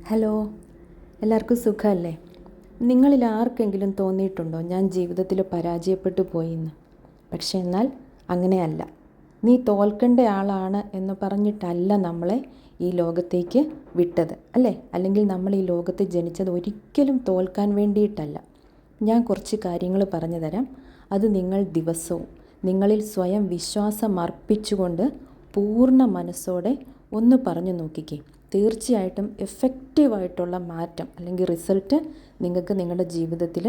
Hello, എല്ലാവർക്കും സുഖമല്ലേ? നിങ്ങളിൽ ആർക്കെങ്കിലും തോന്നിയിട്ടുണ്ടോ ഞാൻ ജീവിതത്തിൽ പരാജയപ്പെട്ടു പോയിന്ന്? പക്ഷേ എന്നാൽ അങ്ങനെയല്ല. നീ തോൽക്കേണ്ട ആളാണ് എന്ന് പറഞ്ഞിട്ടല്ല നമ്മളെ ഈ ലോകത്തേക്ക് വിട്ടത്, അല്ലേ? അല്ലെങ്കിൽ നമ്മൾ ഈ ലോകത്ത് ജനിച്ചത് ഒരിക്കലും തോൽക്കാൻ വേണ്ടിയിട്ടല്ല. ഞാൻ കുറച്ച് കാര്യങ്ങൾ പറഞ്ഞു തരാം. അത് നിങ്ങൾ ദിവസവും നിങ്ങളിൽ സ്വയം വിശ്വാസം അർപ്പിച്ചുകൊണ്ട് പൂർണ്ണ മനസ്സോടെ ഒന്ന് പറഞ്ഞു നോക്കിക്കേ. തീർച്ചയായിട്ടും എഫക്റ്റീവായിട്ടുള്ള മാറ്റം അല്ലെങ്കിൽ റിസൾട്ട് നിങ്ങൾക്ക് നിങ്ങളുടെ ജീവിതത്തിൽ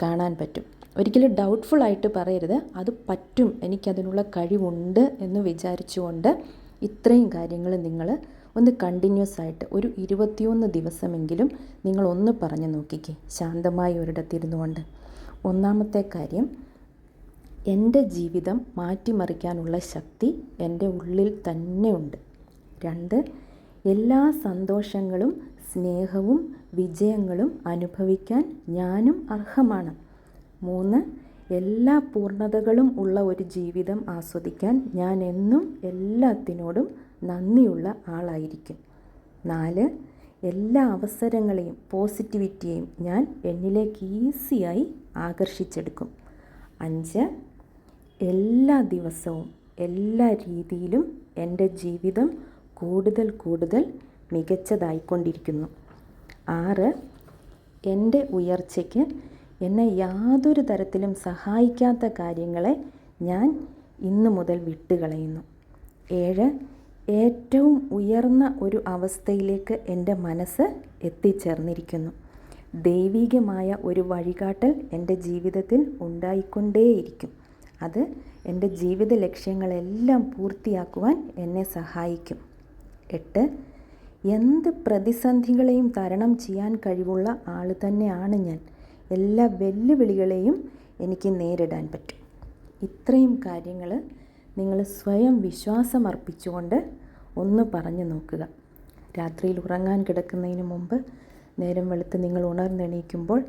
കാണാൻ പറ്റും. ഒരിക്കലും ഡൗട്ട്ഫുള്ളായിട്ട് പറയരുത്. അത് പറ്റും, എനിക്കതിനുള്ള കഴിവുണ്ട് എന്ന് വിചാരിച്ചുകൊണ്ട് ഇത്രയും കാര്യങ്ങൾ നിങ്ങൾ ഒന്ന് കണ്ടിന്യൂസ് ആയിട്ട് ഒരു 21 ദിവസമെങ്കിലും നിങ്ങളൊന്ന് പറഞ്ഞു നോക്കിക്കേ, ശാന്തമായി ഒരിടത്തിരുന്നു കൊണ്ട്. ഒന്നാമത്തെ കാര്യം, എൻ്റെ ജീവിതം മാറ്റിമറിക്കാനുള്ള ശക്തി എൻ്റെ ഉള്ളിൽ തന്നെ ഉണ്ട്. 2, എല്ലാ സന്തോഷങ്ങളും സ്നേഹവും വിജയങ്ങളും അനുഭവിക്കാൻ ഞാനും അർഹമാണ്. 3, എല്ലാ പൂർണ്ണതകളും ഉള്ള ഒരു ജീവിതം ആസ്വദിക്കാൻ ഞാൻ എന്നും എല്ലാത്തിനോടും നന്ദിയുള്ള ആളായിരിക്കും. 4, എല്ലാ അവസരങ്ങളെയും പോസിറ്റിവിറ്റിയെയും ഞാൻ എന്നിലേക്ക് ഈസിയായി ആകർഷിച്ചെടുക്കും. 5, എല്ലാ ദിവസവും എല്ലാ രീതിയിലും എൻ്റെ ജീവിതം കൂടുതൽ മികച്ചതായിക്കൊണ്ടിരിക്കുന്നു. 6, എൻ്റെ ഉയർച്ചയ്ക്ക് എന്നെ യാതൊരു തരത്തിലും സഹായിക്കാത്ത കാര്യങ്ങളെ ഞാൻ ഇന്നു മുതൽ വിട്ടുകളയുന്നു. 7, ഏറ്റവും ഉയർന്ന ഒരു അവസ്ഥയിലേക്ക് എൻ്റെ മനസ്സ് എത്തിച്ചേർന്നിരിക്കുന്നു. ദൈവികമായ ഒരു വഴികാട്ടൽ എൻ്റെ ജീവിതത്തിൽ ഉണ്ടായിക്കൊണ്ടേയിരിക്കും. അത് എൻ്റെ ജീവിത ലക്ഷ്യങ്ങളെല്ലാം പൂർത്തിയാക്കുവാൻ എന്നെ സഹായിക്കും. 8, എന്ത് പ്രതിസന്ധികളെയും തരണം ചെയ്യാൻ കഴിവുള്ള ആൾ തന്നെയാണ് ഞാൻ. എല്ലാ വെല്ലുവിളികളെയും എനിക്ക് നേരിടാൻ പറ്റും. ഇത്രയും കാര്യങ്ങൾ നിങ്ങൾ സ്വയം വിശ്വാസം അർപ്പിച്ചുകൊണ്ട് ഒന്ന് പറഞ്ഞു നോക്കുക. രാത്രിയിൽ ഉറങ്ങാൻ കിടക്കുന്നതിന് മുമ്പ് നേരം വെളുത്ത് നിങ്ങൾ ഉണർന്നെണീക്കുമ്പോൾ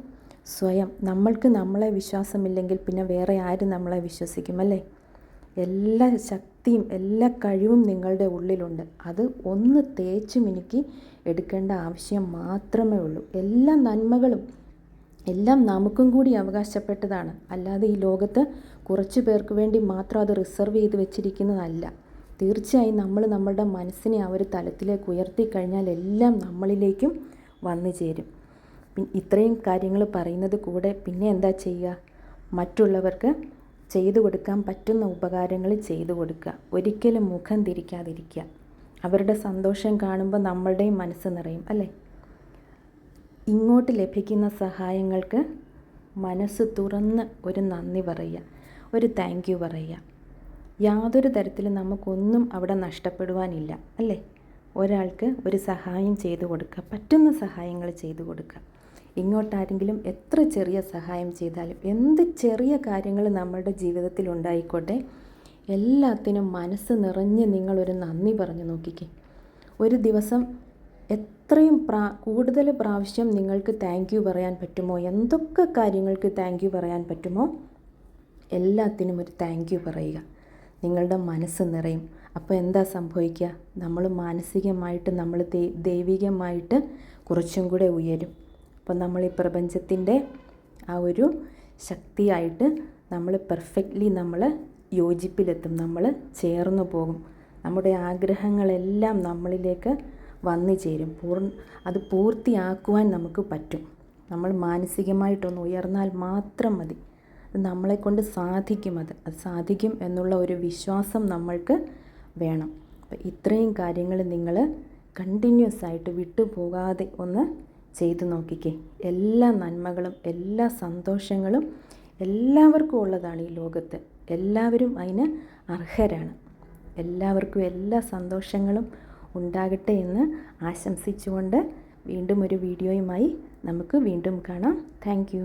സ്വയം, നമ്മൾക്ക് നമ്മളെ വിശ്വാസമില്ലെങ്കിൽ പിന്നെ വേറെ ആര് നമ്മളെ വിശ്വസിക്കും, അല്ലേ? എല്ലാ ശക്തിയും എല്ലാ കഴിവും നിങ്ങളുടെ ഉള്ളിലുണ്ട്. അത് ഒന്ന് തേച്ച് മിനുക്കി എടുക്കേണ്ട ആവശ്യം മാത്രമേ ഉള്ളൂ. എല്ലാ നന്മകളും എല്ലാം നമുക്കും കൂടി അവകാശപ്പെട്ടതാണ്. അല്ലാതെ ഈ ലോകത്ത് കുറച്ച് പേർക്ക് വേണ്ടി മാത്രം അത് റിസർവ് ചെയ്ത് വെച്ചിരിക്കുന്നതല്ല. തീർച്ചയായും നമ്മൾ നമ്മളുടെ മനസ്സിനെ ആ ഒരു തലത്തിലേക്ക് ഉയർത്തി കഴിഞ്ഞാൽ എല്ലാം നമ്മളിലേക്കും വന്നു ചേരും. ഇത്രയും കാര്യങ്ങൾ പറയുന്നത് കൂടെ പിന്നെ എന്താ ചെയ്യുക? മറ്റുള്ളവർക്ക് ചെയ്തു കൊടുക്കാൻ പറ്റുന്ന ഉപകാരങ്ങൾ ചെയ്തു കൊടുക്കുക. ഒരിക്കലും മുഖം തിരിക്കാതിരിക്കുക. അവരുടെ സന്തോഷം കാണുമ്പോൾ നമ്മളുടെയും മനസ്സ് നിറയും, അല്ലേ? ഇങ്ങോട്ട് ലഭിക്കുന്ന സഹായങ്ങൾക്ക് മനസ്സ് തുറന്ന് ഒരു നന്ദി പറയുക, ഒരു താങ്ക് യു പറയുക. യാതൊരു തരത്തിലും നമുക്കൊന്നും അവിടെ നഷ്ടപ്പെടുവാനില്ല, അല്ലേ? ഒരാൾക്ക് ഒരു സഹായം ചെയ്തു കൊടുക്കുക, പറ്റുന്ന സഹായങ്ങൾ ചെയ്തു കൊടുക്കുക. ഇങ്ങോട്ടാരെങ്കിലും എത്ര ചെറിയ സഹായം ചെയ്താലും, എന്ത് ചെറിയ കാര്യങ്ങൾ നമ്മളുടെ ജീവിതത്തിൽ ഉണ്ടായിക്കോട്ടെ, എല്ലാത്തിനും മനസ്സ് നിറഞ്ഞ് നിങ്ങളൊരു നന്ദി പറഞ്ഞു നോക്കിക്കേ. ഒരു ദിവസം എത്രയും കൂടുതൽ പ്രാവശ്യം നിങ്ങൾക്ക് താങ്ക് യു പറയാൻ പറ്റുമോ, എന്തൊക്കെ കാര്യങ്ങൾക്ക് താങ്ക് യു പറയാൻ പറ്റുമോ, എല്ലാത്തിനും ഒരു താങ്ക് യു പറയുക. നിങ്ങളുടെ മനസ്സ് നിറയും. അപ്പോൾ എന്താ സംഭവിക്കുക? നമ്മൾ മാനസികമായിട്ട്, നമ്മൾ ദൈവികമായിട്ട് കുറച്ചും കൂടെ ഉയരും. അപ്പോൾ നമ്മൾ ഈ പ്രപഞ്ചത്തിൻ്റെ ആ ഒരു ശക്തിയായിട്ട് നമ്മൾ പെർഫെക്റ്റ്ലി നമ്മൾ യോജിപ്പിലെത്തും, നമ്മൾ ചേർന്നു പോകും. നമ്മുടെ ആഗ്രഹങ്ങളെല്ലാം നമ്മളിലേക്ക് വന്നു ചേരും. അത് പൂർത്തിയാക്കുവാൻ നമുക്ക് പറ്റും. നമ്മൾ മാനസികമായിട്ടൊന്ന് ഉയർന്നാൽ മാത്രം മതി. അത് നമ്മളെക്കൊണ്ട് സാധിക്കും. അത് സാധിക്കും എന്നുള്ള ഒരു വിശ്വാസം നമ്മൾക്ക് വേണം. അപ്പോൾ ഇത്രയും കാര്യങ്ങൾ നിങ്ങൾ കണ്ടിന്യൂസ് ആയിട്ട് വിട്ടുപോകാതെ ഒന്ന് ചെയ്തു നോക്കിക്കേ. എല്ലാ നന്മകളും എല്ലാ സന്തോഷങ്ങളും എല്ലാവർക്കും ഉള്ളതാണ് ഈ ലോകത്ത്. എല്ലാവരും അതിന് അർഹരാണ്. എല്ലാവർക്കും എല്ലാ സന്തോഷങ്ങളും ഉണ്ടാകട്ടെ എന്ന് ആശംസിച്ചുകൊണ്ട് വീണ്ടും ഒരു വീഡിയോയുമായി നമുക്ക് വീണ്ടും കാണാം. Thank you.